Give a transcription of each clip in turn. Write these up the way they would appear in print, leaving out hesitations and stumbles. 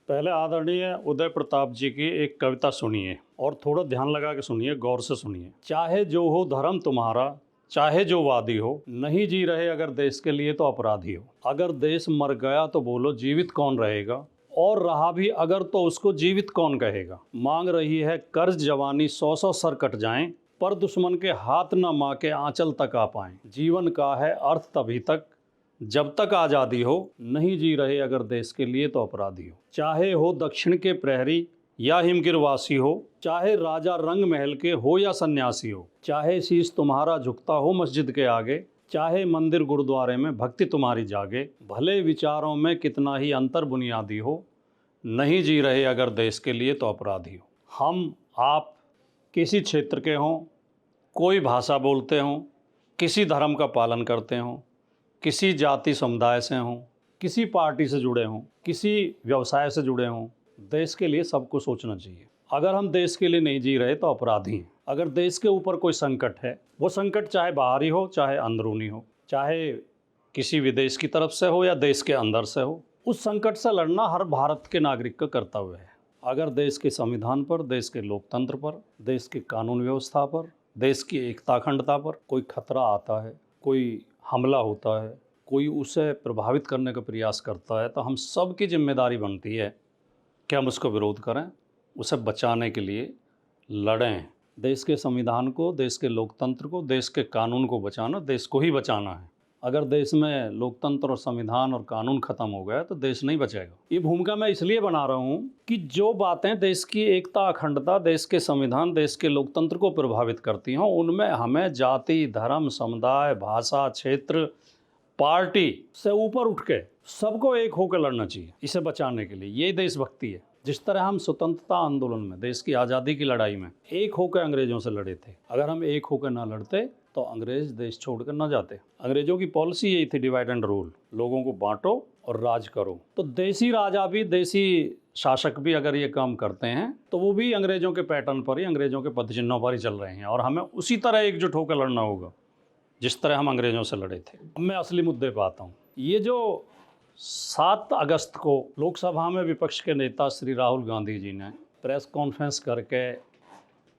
पहले आदरणीय उदय प्रताप जी की एक कविता सुनिए और थोड़ा ध्यान लगा के सुनिए, गौर से सुनिए। चाहे जो हो धर्म तुम्हारा, चाहे जो वादी हो, नहीं जी रहे अगर देश के लिए तो अपराधी हो। अगर देश मर गया तो बोलो जीवित कौन रहेगा, और रहा भी अगर तो उसको जीवित कौन कहेगा। मांग रही है कर्ज जवानी, 100 सर कट जाएं, पर दुश्मन के हाथ न माँ के आंचल तक आ पाएं। जीवन का है अर्थ तभी तक जब तक आज़ादी हो, नहीं जी रहे अगर देश के लिए तो अपराधी हो। चाहे हो दक्षिण के प्रहरी या हिमगिरवासी हो, चाहे राजा रंग महल के हो या सन्यासी हो, चाहे शीश तुम्हारा झुकता हो मस्जिद के आगे, चाहे मंदिर गुरुद्वारे में भक्ति तुम्हारी जागे, भले विचारों में कितना ही अंतर बुनियादी हो, नहीं जी रहे अगर देश के लिए तो अपराधी हो। हम आप किसी क्षेत्र के हों, कोई भाषा बोलते हों, किसी धर्म का पालन करते हों, किसी जाति समुदाय से हों, किसी पार्टी से जुड़े हों, किसी व्यवसाय से जुड़े हों, देश के लिए सबको सोचना चाहिए। अगर हम देश के लिए नहीं जी रहे तो अपराधी हैं। अगर देश के ऊपर कोई संकट है, वो संकट चाहे बाहरी हो चाहे अंदरूनी हो, चाहे किसी विदेश की तरफ से हो या देश के अंदर से हो, उस संकट से लड़ना हर भारत के नागरिक का कर्तव्य है। अगर देश के संविधान पर, देश के लोकतंत्र पर, देश की कानून व्यवस्था पर, देश की एकता अखंडता पर कोई खतरा आता है, कोई हमला होता है, कोई उसे प्रभावित करने का प्रयास करता है, तो हम सब की जिम्मेदारी बनती है कि हम उसको विरोध करें, उसे बचाने के लिए लड़ें। देश के संविधान को, देश के लोकतंत्र को, देश के कानून को बचाना देश को ही बचाना है। अगर देश में लोकतंत्र और संविधान और कानून खत्म हो गया तो देश नहीं बचेगा। ये भूमिका मैं इसलिए बना रहा हूँ कि जो बातें देश की एकता अखंडता, देश के संविधान, देश के लोकतंत्र को प्रभावित करती हों, उनमें हमें जाति, धर्म, समुदाय, भाषा, क्षेत्र, पार्टी से ऊपर उठ के सबको एक होकर लड़ना चाहिए इसे बचाने के लिए। ये देशभक्ति है। जिस तरह हम स्वतंत्रता आंदोलन में, देश की आज़ादी की लड़ाई में एक होकर अंग्रेज़ों से लड़े थे, अगर हम एक होकर ना लड़ते तो अंग्रेज़ देश छोड़कर ना जाते। अंग्रेज़ों की पॉलिसी यही थी, डिवाइड एंड रूल, लोगों को बांटो और राज करो। तो देसी राजा भी, देसी शासक भी अगर ये काम करते हैं तो वो भी अंग्रेज़ों के पैटर्न पर ही, अंग्रेज़ों के पदचिन्हों पर ही चल रहे हैं, और हमें उसी तरह एकजुट होकर लड़ना होगा जिस तरह हम अंग्रेज़ों से लड़े थे। अब मैं असली मुद्दे पर आता हूँ। ये जो 7 अगस्त को लोकसभा में विपक्ष के नेता श्री राहुल गांधी जी ने प्रेस कॉन्फ्रेंस करके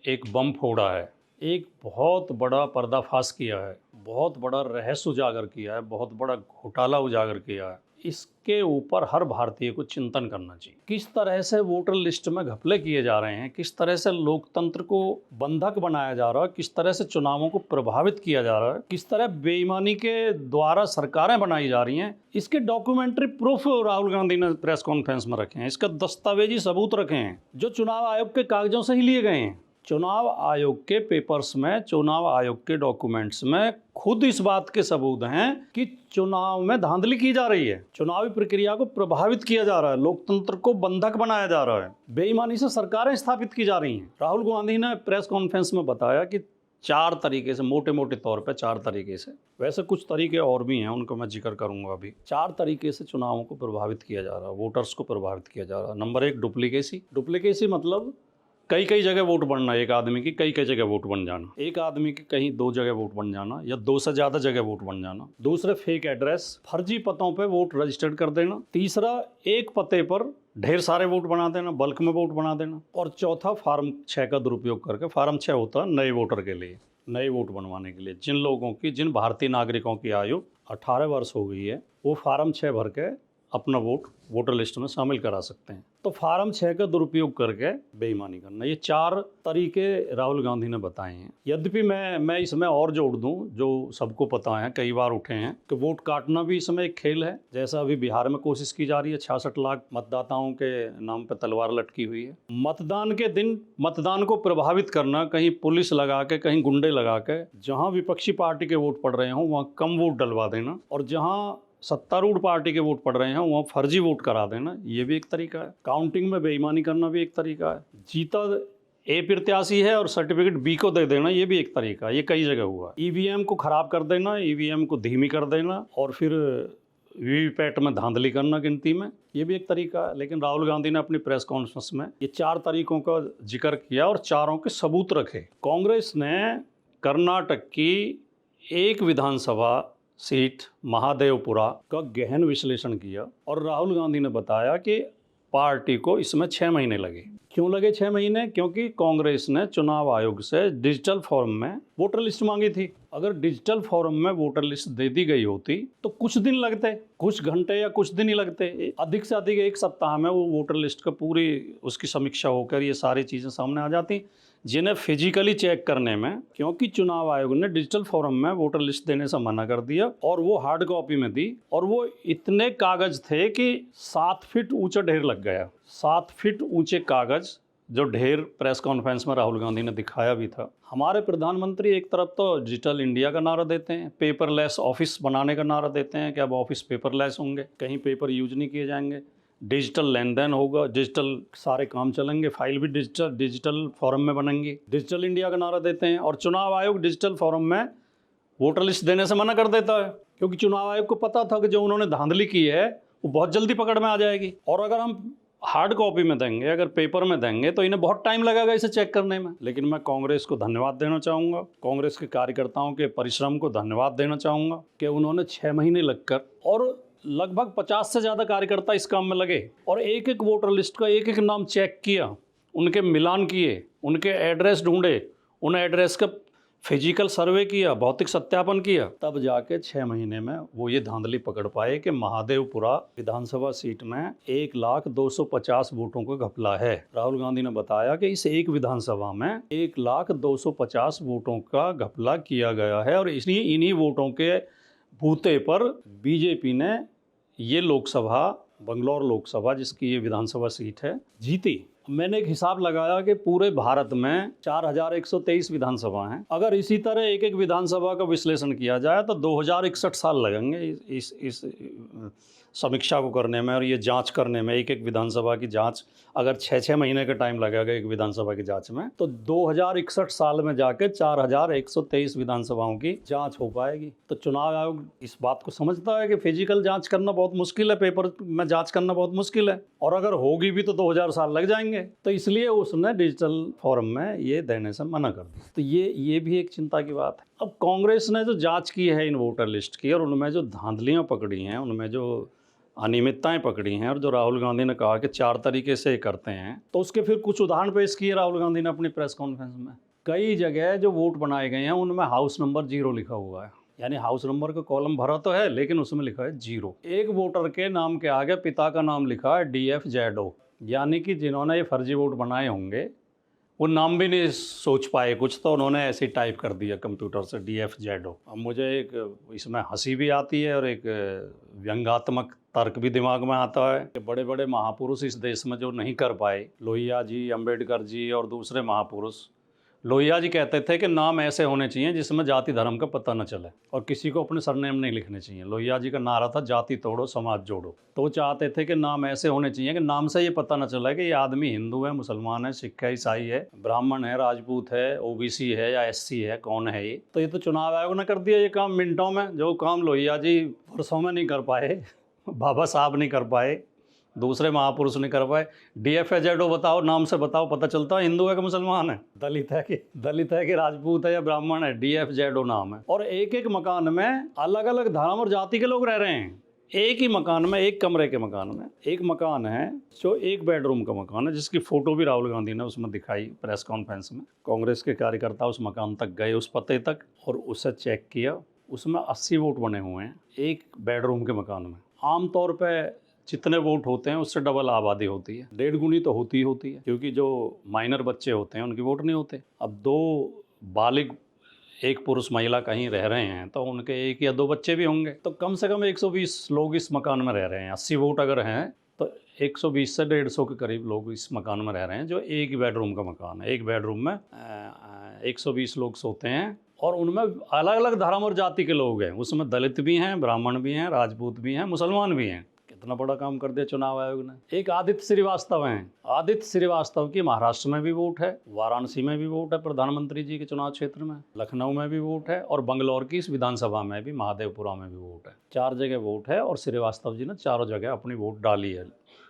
एक बम फोड़ा है, एक बहुत बड़ा पर्दाफाश किया है, बहुत बड़ा रहस्य उजागर किया है, बहुत बड़ा घोटाला उजागर किया है, इसके ऊपर हर भारतीय को चिंतन करना चाहिए। किस तरह से वोटर लिस्ट में घपले किए जा रहे हैं, किस तरह से लोकतंत्र को बंधक बनाया जा रहा है, किस तरह से चुनावों को प्रभावित किया जा रहा है, किस तरह बेईमानी के द्वारा सरकारें बनाई जा रही हैं, इसके डॉक्यूमेंट्री प्रूफ राहुल गांधी ने प्रेस कॉन्फ्रेंस में रखे हैं। इसका दस्तावेजी सबूत रखे हैं जो चुनाव आयोग के कागजों से ही लिए गए हैं। चुनाव आयोग के पेपर्स में, चुनाव आयोग के डॉक्यूमेंट्स में खुद इस बात के सबूत हैं कि चुनाव में धांधली की जा रही है, चुनावी प्रक्रिया को प्रभावित किया जा रहा है, लोकतंत्र को बंधक बनाया जा रहा है, बेईमानी से सरकारें स्थापित की जा रही हैं। राहुल गांधी ने प्रेस कॉन्फ्रेंस में बताया कि 4 तरीके से, मोटे मोटे तौर पे 4 तरीके से, वैसे कुछ तरीके और भी हैं, उनको मैं जिक्र करूंगा अभी। 4 तरीके से चुनावों को प्रभावित किया जा रहा है, वोटर्स को प्रभावित किया जा रहा है। नंबर 1, डुप्लीकेसी मतलब कई जगह वोट बनना, एक आदमी की कई जगह वोट बन जाना, एक आदमी की कहीं 2 जगह वोट बन जाना या 2 से ज़्यादा जगह वोट बन जाना। दूसरा, फेक एड्रेस, फर्जी पतों पे वोट रजिस्टर्ड कर देना। तीसरा, एक पते पर ढेर सारे वोट बना देना, बल्क में वोट बना देना। और चौथा, फार्म 6 का दुरुपयोग करके, फार्म 6 होता है नए वोटर के लिए, नए वोट बनवाने के लिए, जिन लोगों की, जिन भारतीय नागरिकों की आयु 18 वर्ष हो गई है, वो फार्म 6 भर के अपना वोट वोटर लिस्ट में शामिल करा सकते हैं। तो फार्म 6 का दुरुपयोग करके बेईमानी करना, ये 4 तरीके राहुल गांधी ने बताए हैं। यद्यपि मैं इसमें और जोड़ दूं, जो सबको पता है, कई बार उठे हैं, कि वोट काटना भी इसमें एक खेल है। जैसा अभी बिहार में कोशिश की जा रही है, 66 लाख मतदाताओं के नाम पर तलवार लटकी हुई है। मतदान के दिन मतदान को प्रभावित करना, कहीं पुलिस लगा के, कहीं गुंडे लगा के, जहाँ विपक्षी पार्टी के वोट पड़ रहे हों वहाँ कम वोट डलवा देना, और जहाँ सत्तारूढ़ पार्टी के वोट पड़ रहे हैं वहाँ फर्जी वोट करा देना, ये भी एक तरीका है। काउंटिंग में बेईमानी करना भी एक तरीका है। जीता ए प्रत्याशी है और सर्टिफिकेट बी को दे देना, ये भी एक तरीका है, ये कई जगह हुआ। ईवीएम को खराब कर देना, ईवीएम को धीमी कर देना, और फिर वीवीपैट में धांधली करना गिनती में, ये भी एक तरीका है। लेकिन राहुल गांधी ने अपनी प्रेस कॉन्फ्रेंस में ये 4 तरीकों का जिक्र किया और चारों के सबूत रखे। कांग्रेस ने कर्नाटक की एक विधानसभा सीट महादेवपुरा का गहन विश्लेषण किया और राहुल गांधी ने बताया कि पार्टी को इसमें 6 महीने लगे। क्यों लगे 6 महीने? क्योंकि कांग्रेस ने चुनाव आयोग से डिजिटल फॉर्म में वोटर लिस्ट मांगी थी। अगर डिजिटल फॉर्म में वोटर लिस्ट दे दी गई होती तो कुछ दिन लगते, कुछ घंटे या कुछ दिन ही लगते। अधिक से अधिक 1 सप्ताह में वो वोटर लिस्ट का पूरी उसकी समीक्षा होकर ये सारी चीज़ें सामने आ जाती, जिन्हें फिजिकली चेक करने में, क्योंकि चुनाव आयोग ने डिजिटल फॉर्म में वोटर लिस्ट देने से मना कर दिया और वो हार्ड कॉपी में दी, और वो इतने कागज थे कि 7 फीट ऊंचा ढेर लग गया। 7 फीट ऊंचे कागज, जो ढेर प्रेस कॉन्फ्रेंस में राहुल गांधी ने दिखाया भी था। हमारे प्रधानमंत्री एक तरफ तो डिजिटल इंडिया का नारा देते हैं, पेपरलेस ऑफिस बनाने का नारा देते हैं कि अब ऑफिस पेपरलेस होंगे, कहीं पेपर यूज नहीं किए जाएंगे, डिजिटल लेन देन होगा, डिजिटल सारे काम चलेंगे, फाइल भी डिजिटल फॉर्म में बनेंगी, डिजिटल इंडिया का नारा देते हैं। और चुनाव आयोग डिजिटल फॉर्म में वोटर लिस्ट देने से मना कर देता है, क्योंकि चुनाव आयोग को पता था कि जो उन्होंने धांधली की है वो बहुत जल्दी पकड़ में आ जाएगी। और अगर हम हार्ड कॉपी में देंगे, अगर पेपर में देंगे, तो इन्हें बहुत टाइम लगेगा इसे चेक करने में। लेकिन मैं कांग्रेस को धन्यवाद देना चाहूँगा, कांग्रेस के कार्यकर्ताओं के परिश्रम को धन्यवाद देना चाहूँगा कि उन्होंने 6 महीने लगकर, और लगभग 50 से ज़्यादा कार्यकर्ता इस काम में लगे, और एक एक वोटर लिस्ट का एक एक नाम चेक किया, उनके मिलान किए, उनके एड्रेस ढूंढे, उन एड्रेस का फिजिकल सर्वे किया, भौतिक सत्यापन किया, तब जाके 6 महीने में वो ये धांधली पकड़ पाए कि महादेवपुरा विधानसभा सीट में 1,250,000 वोटों का घपला है। राहुल गांधी ने बताया कि इस एक विधानसभा में 1,250,000 वोटों का घपला किया गया है, और इसलिए इन्हीं वोटों के बूते पर बीजेपी ने ये लोकसभा, बंगलौर लोकसभा जिसकी ये विधानसभा सीट है, जीती। मैंने एक हिसाब लगाया कि पूरे भारत में 4,123 विधानसभा हैं। अगर इसी तरह एक एक विधानसभा का विश्लेषण किया जाए तो 2061 साल लगेंगे इस समीक्षा को करने में और ये जांच करने में। एक एक विधानसभा की जांच अगर 6-6 महीने का टाइम लगेगा एक विधानसभा की जांच में, तो 2061 साल में जाके 4,123 विधानसभाओं की जांच हो पाएगी। तो चुनाव आयोग इस बात को समझता है कि फिजिकल जांच करना बहुत मुश्किल है, पेपर में जांच करना बहुत मुश्किल है, और अगर होगी भी तो 2000 साल लग जाएंगे। तो इसलिए उसने डिजिटल फॉर्म में ये देने से मना कर दिया। तो ये भी एक चिंता की बात है। अब कांग्रेस ने जो जाँच की है इन वोटर लिस्ट की, और उनमें जो धांधलियाँ पकड़ी हैं, उनमें जो अनियमितताएं पकड़ी हैं, और जो राहुल गांधी ने कहा कि 4 तरीके से करते हैं, तो उसके फिर कुछ उदाहरण पेश किए राहुल गांधी ने अपनी प्रेस कॉन्फ्रेंस में। कई जगह जो वोट बनाए गए हैं उनमें हाउस नंबर 0 लिखा हुआ है, यानी हाउस नंबर का कॉलम भरा तो है लेकिन उसमें लिखा है 0। एक वोटर के नाम के आगे पिता का नाम लिखा है DFZO, यानी कि जिन्होंने ये फर्जी वोट बनाए होंगे वो नाम भी नहीं सोच पाए कुछ, तो उन्होंने ऐसे टाइप कर दिया कंप्यूटर से DFZO। अब मुझे एक इसमें हंसी भी आती है और एक व्यंग्यात्मक तर्क भी दिमाग में आता है कि बड़े बड़े महापुरुष इस देश में जो नहीं कर पाए, लोहिया जी, अंबेडकर जी और दूसरे महापुरुष। लोहिया जी कहते थे कि नाम ऐसे होने चाहिए जिसमें जाति धर्म का पता न चले, और किसी को अपने सरनेम नहीं लिखने चाहिए। लोहिया जी का नारा था जाति तोड़ो समाज जोड़ो। तो वो चाहते थे कि नाम ऐसे होने चाहिए कि नाम से ये पता न चले कि ये आदमी हिंदू है, मुसलमान है, सिख है, ईसाई है, ब्राह्मण है, राजपूत है, OBC है या SC है, कौन है ये। तो ये तो चुनाव आयोग ने कर दिया ये काम मिनटों में, जो काम लोहिया जी वर्षों में नहीं कर पाए, बाबा साहब नहीं कर पाए, दूसरे महापुरुष नहीं कर पाए। DFZO बताओ, नाम से बताओ, पता चलता है हिंदू है कि मुसलमान है, दलित है कि राजपूत है या ब्राह्मण है। DFZO नाम है। और एक एक मकान में अलग अलग धर्म और जाति के लोग रह रहे हैं। एक ही मकान में, एक कमरे के मकान में, एक मकान है जो 1 बेडरूम का मकान है, जिसकी फ़ोटो भी राहुल गांधी ने उसमें दिखाई प्रेस कॉन्फ्रेंस में। कांग्रेस के कार्यकर्ता उस मकान तक गए, उस पते तक, और उसे चेक किया। उसमें 80 वोट बने हुए हैं 1 बेडरूम के मकान में। आमतौर पर जितने वोट होते हैं उससे डबल आबादी होती है, 1.5 गुनी तो होती है, क्योंकि जो माइनर बच्चे होते हैं उनके वोट नहीं होते। अब 2 बालिग, 1 पुरुष महिला कहीं रह रहे हैं तो उनके 1 या 2 बच्चे भी होंगे, तो कम से कम 120 लोग इस मकान में रह रहे हैं। 80 वोट अगर हैं तो 120 से 150 के करीब लोग इस मकान में रह रहे हैं, जो 1 बेडरूम का मकान है। 1 बेडरूम में 120 लोग सोते हैं, और उनमें अलग अलग धर्म और जाति के लोग हैं। उसमें दलित भी हैं, ब्राह्मण भी हैं, राजपूत भी हैं, मुसलमान भी हैं। कितना बड़ा काम कर दिया चुनाव आयोग ने। एक आदित्य श्रीवास्तव हैं, आदित्य श्रीवास्तव की महाराष्ट्र में भी वोट है, वाराणसी में भी वोट है, प्रधानमंत्री जी के चुनाव क्षेत्र में, लखनऊ में भी वोट है, और बंगलौर की इस विधानसभा में भी, महादेवपुरा में भी वोट है। 4 जगह वोट है, और श्रीवास्तव जी ने चारों जगह अपनी वोट डाली है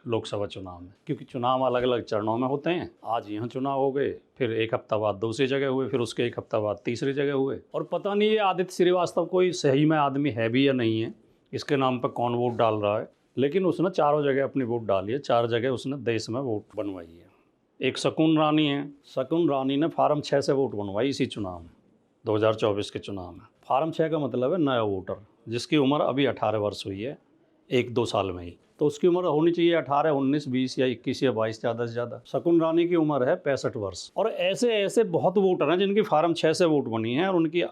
लोकसभा चुनाव में, क्योंकि चुनाव अलग अलग चरणों में होते हैं। आज यहाँ चुनाव हो गए, फिर 1 हफ्ता बाद दूसरी जगह हुए, फिर उसके 1 हफ्ता बाद तीसरी जगह हुए, और पता नहीं ये आदित्य श्रीवास्तव कोई सही में आदमी है भी या नहीं है, इसके नाम पर कौन वोट डाल रहा है। लेकिन उसने चारों जगह अपनी वोट डाली है, 4 जगह उसने देश में वोट बनवाई है। एक शकुन रानी है, शकुन रानी ने फार्म 6 से वोट बनवाई इसी चुनाव में, 2024 के चुनाव में। फार्म 6 का मतलब है नया वोटर, जिसकी उम्र अभी 18 वर्ष हुई है 1-2 साल में ही। तो उसकी उम्र होनी चाहिए 18, 19, 20 या 21 या 22 ज़्यादा से ज़्यादा। शकुन रानी की उम्र है 65 वर्ष। और ऐसे ऐसे बहुत वोटर हैं जिनकी फार्म 6 से वोट बनी है और उनकी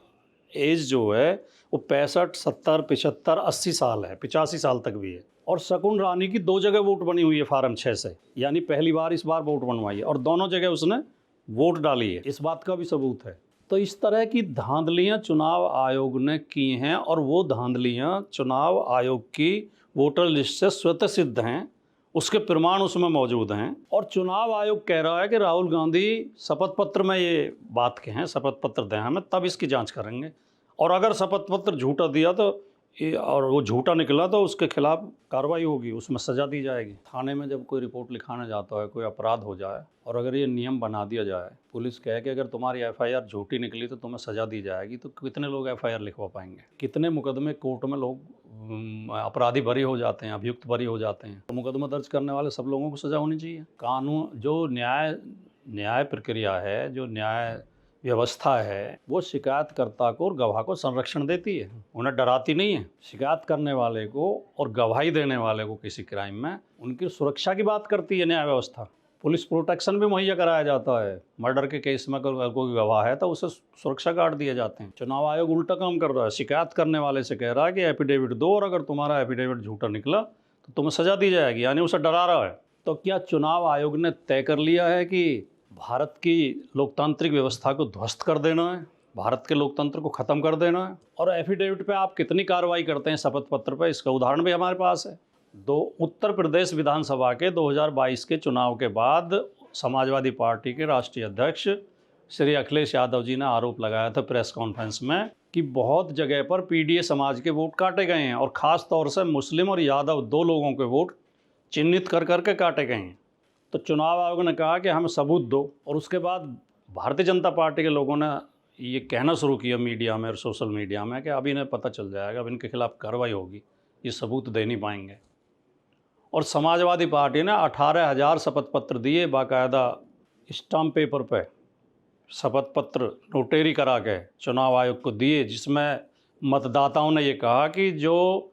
एज जो है वो 65, 70, 75, 80 साल है, 85 साल तक भी है। और शकुन रानी की 2 जगह वोट बनी हुई है फार्म 6 से, यानी पहली बार इस बार वोट बनवाई है और दोनों जगह उसने वोट डाली है, इस बात का भी सबूत है। तो इस तरह की धांधलियां चुनाव आयोग ने की हैं और वो धांधलियां चुनाव आयोग की वोटर लिस्ट से स्वतः सिद्ध हैं, उसके प्रमाण उसमें मौजूद हैं। और चुनाव आयोग कह रहा है कि राहुल गांधी शपथ पत्र में ये बात कहें, शपथ पत्र दें हमें, तब इसकी जांच करेंगे। और अगर शपथ पत्र झूठा दिया तो और वो झूठा निकला तो उसके खिलाफ कार्रवाई होगी, उसमें सज़ा दी जाएगी। थाने में जब कोई रिपोर्ट लिखाने जाता है, कोई अपराध हो जाए और अगर ये नियम बना दिया जाए, पुलिस कहे कि अगर तुम्हारी एफआईआर झूठी निकली तो तुम्हें सज़ा दी जाएगी, तो कितने लोग एफआईआर लिखवा पाएंगे? कितने मुकदमे कोर्ट में लोग अपराधी बरी हो जाते हैं, अभियुक्त बरी हो जाते हैं। तो मुकदमा दर्ज करने वाले सब लोगों को सज़ा होनी चाहिए। कानून, जो न्याय प्रक्रिया है, जो न्याय व्यवस्था है, वो शिकायतकर्ता को और गवाह को संरक्षण देती है, उन्हें डराती नहीं है। शिकायत करने वाले को और गवाही देने वाले को किसी क्राइम में उनकी सुरक्षा की बात करती है न्याय व्यवस्था। पुलिस प्रोटेक्शन भी मुहैया कराया जाता है। मर्डर के केस में अगर कोई गवाह है तो उसे सुरक्षा गार्ड दिए जाते हैं। चुनाव आयोग उल्टा काम कर रहा है, शिकायत करने वाले से कह रहा है कि एफिडेविट दो और अगर तुम्हारा एफिडेविट झूठा निकला तो तुम्हें सज़ा दी जाएगी, यानी उसे डरा रहा है। तो क्या चुनाव आयोग ने तय कर लिया है कि भारत की लोकतांत्रिक व्यवस्था को ध्वस्त कर देना है, भारत के लोकतंत्र को ख़त्म कर देना है? और एफिडेविट पे आप कितनी कार्रवाई करते हैं शपथ पत्र पे, इसका उदाहरण भी हमारे पास है। उत्तर प्रदेश विधानसभा के 2022 के चुनाव के बाद समाजवादी पार्टी के राष्ट्रीय अध्यक्ष श्री अखिलेश यादव जी ने आरोप लगाया था प्रेस कॉन्फ्रेंस में कि बहुत जगह पर पीडीए समाज के वोट काटे गए हैं और ख़ास तौर से मुस्लिम और यादव 2 लोगों के वोट चिन्हित कर करके काटे गए हैं। तो चुनाव आयोग ने कहा कि हमें सबूत दो, और उसके बाद भारतीय जनता पार्टी के लोगों ने ये कहना शुरू किया मीडिया में और सोशल मीडिया में कि अब इन्हें पता चल जाएगा, अब इनके खिलाफ कार्रवाई होगी, ये सबूत दे नहीं पाएंगे। और समाजवादी पार्टी ने 18,000 शपथ पत्र दिए, बाकायदा स्टाम्प पेपर पे शपथ पत्र नोटेरी करा के चुनाव आयोग को दिए, जिसमें मतदाताओं ने ये कहा कि जो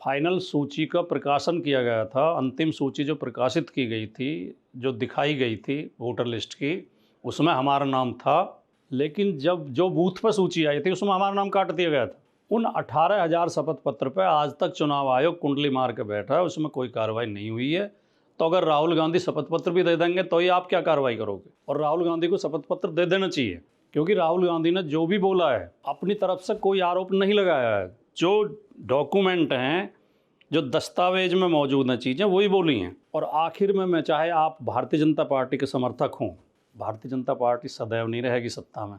फाइनल सूची का प्रकाशन किया गया था, अंतिम सूची जो प्रकाशित की गई थी, जो दिखाई गई थी वोटर लिस्ट की, उसमें हमारा नाम था, लेकिन जब जो बूथ पर सूची आई थी उसमें हमारा नाम काट दिया गया था। उन 18,000 शपथ पत्र पर आज तक चुनाव आयोग कुंडली मार के बैठा है, उसमें कोई कार्रवाई नहीं हुई है। तो अगर राहुल गांधी शपथ पत्र भी दे देंगे तो ही आप क्या कार्रवाई करोगे? और राहुल गांधी को शपथ पत्र दे देना चाहिए, क्योंकि राहुल गांधी ने जो भी बोला है अपनी तरफ से कोई आरोप नहीं लगाया है। जो डॉक्यूमेंट हैं, जो दस्तावेज में मौजूद हैं चीज़ें, वही बोली हैं। और आखिर में मैं, चाहे आप भारतीय जनता पार्टी के समर्थक हों, भारतीय जनता पार्टी सदैव नहीं रहेगी सत्ता में,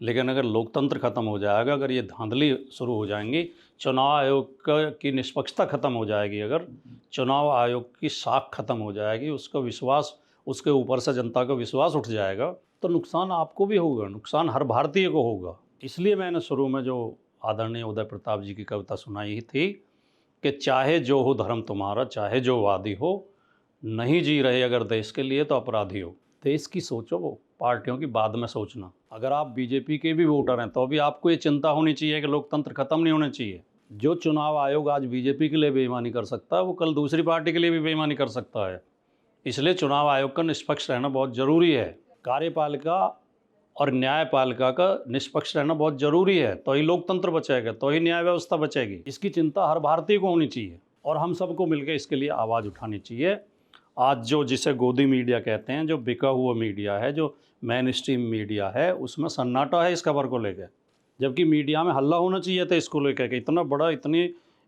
लेकिन अगर लोकतंत्र ख़त्म हो जाएगा, अगर ये धांधली शुरू हो जाएंगी, चुनाव आयोग की निष्पक्षता ख़त्म हो जाएगी, अगर चुनाव आयोग की साख ख़त्म हो जाएगी, उसका विश्वास, उसके ऊपर से जनता का विश्वास उठ जाएगा, तो नुकसान आपको भी होगा, नुकसान हर भारतीय को होगा। इसलिए मैंने शुरू में जो आदरणीय उदय प्रताप जी की कविता सुनाई ही थी कि चाहे जो हो धर्म तुम्हारा, चाहे जो वादी हो, नहीं जी रहे अगर देश के लिए तो अपराधी हो। देश की सोचो, वो पार्टियों की बाद में सोचना। अगर आप बीजेपी के भी वोटर हैं तो भी आपको ये चिंता होनी चाहिए कि लोकतंत्र खत्म नहीं होना चाहिए। जो चुनाव आयोग आज बीजेपी के लिए बेईमानी कर सकता है, वो कल दूसरी पार्टी के लिए भी बेईमानी कर सकता है। इसलिए चुनाव आयोग का निष्पक्ष रहना बहुत ज़रूरी है। कार्यपालिका और न्यायपालिका का निष्पक्ष रहना बहुत ज़रूरी है, तो ही लोकतंत्र बचेगा, तो ही न्याय व्यवस्था बचेगी। इसकी चिंता हर भारतीय को होनी चाहिए और हम सबको मिलकर इसके लिए आवाज़ उठानी चाहिए। आज जो जिसे गोदी मीडिया कहते हैं, जो बिका हुआ मीडिया है, जो मेन स्ट्रीम मीडिया है, उसमें सन्नाटा है इस खबर को लेकर, जबकि मीडिया में हल्ला होना चाहिए था इसको लेकर कि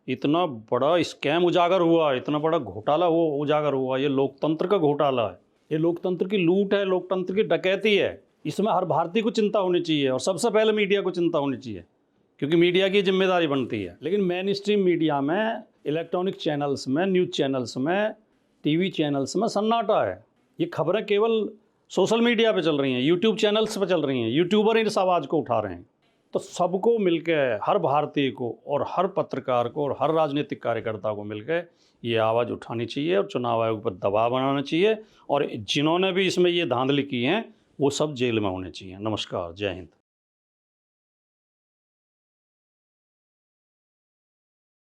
इतना बड़ा स्कैम उजागर हुआ, इतना बड़ा घोटाला उजागर हुआ, ये लोकतंत्र का घोटाला है, ये लोकतंत्र की लूट है, लोकतंत्र की डकैती है। इसमें हर भारतीय को चिंता होनी चाहिए और सबसे पहले मीडिया को चिंता होनी चाहिए, क्योंकि मीडिया की जिम्मेदारी बनती है। लेकिन मेन स्ट्रीम मीडिया में, इलेक्ट्रॉनिक चैनल्स में, न्यूज़ चैनल्स में, टीवी चैनल्स में सन्नाटा है। ये खबरें केवल सोशल मीडिया पे चल रही हैं, यूट्यूब चैनल्स पे चल रही हैं, यूट्यूबर इस आवाज़ को उठा रहे हैं। तो सबको मिलके, हर भारतीय को और हर पत्रकार को और हर राजनीतिक कार्यकर्ता को मिलके ये आवाज़ उठानी चाहिए और चुनाव आयोग पर दबाव बनाना चाहिए, और जिन्होंने भी इसमें ये धांधली की हैं वो सब जेल में होने चाहिए। नमस्कार, जय हिंद।